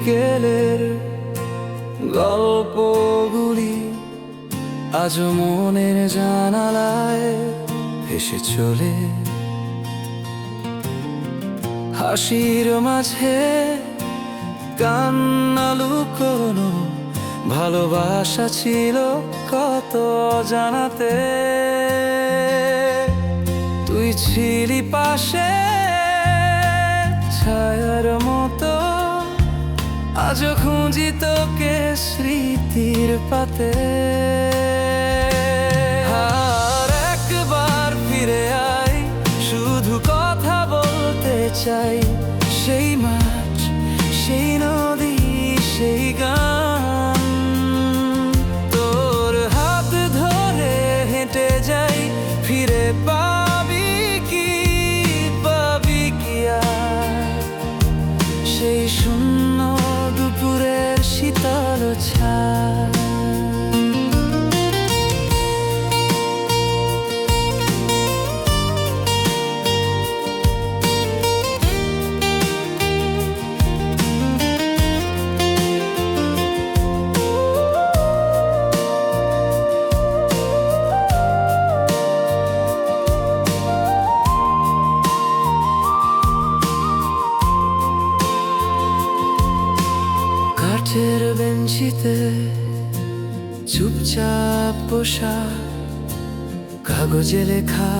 বিকেলের গল্পগুলি আজও মনের জানালায় ভেসে চলে। হাসির মাঝে কান্না লুকোনো, ভালোবাসা ছিল কত জানাতে। তুই ছিলি পাশে ছায়ার মতো, আজও খুঁজি তোকে স্মৃতির পাতে। আর একবার ফিরে আয়, শুধু কথা বলতে চাই। সেই মাছ, সেই নদী, সেই গান, তোর হাত ধরে হেঁটে যাই। ফিরে পাবি কি আর সেই শূন্য দুপুরের শীতল ছায়া? কাঠের বেঞ্চিতে চুপচাপ বসা, কাগজে লেখা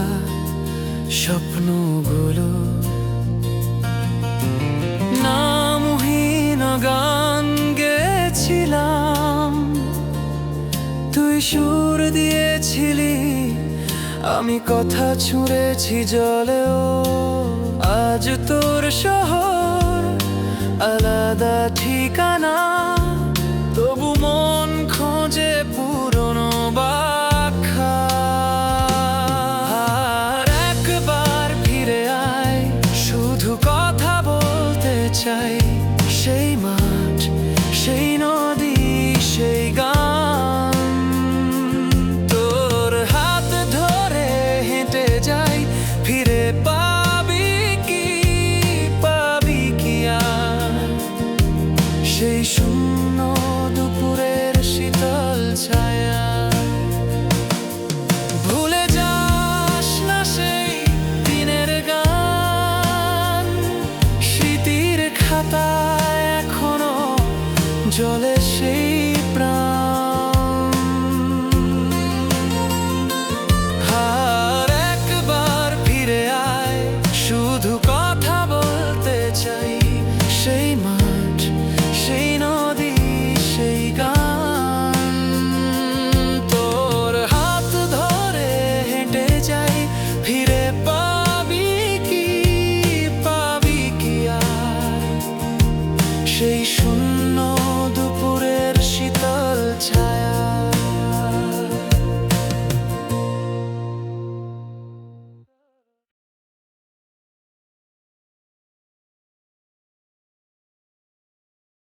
স্বপ্নগুলো, নামহীন গান গেয়েছিলাম। তুই সুর দিয়েছিলি, আমি কথা ছুঁড়েছি জলেও। আজ তোর শহর আলাদা ঠিকানা, তবু মন খোঁজে পুরনো ব্যাখ্যা। আর একবার ফিরে আয়, শুধু কথা বলতে চাই। সেই মাঠ, সেই নদী, সেই গান, তোর হাত ধরে হেঁটে যাই। ফিরে পাবি কি আর সেই শূন্য দুপুরের শীতল ছায়া?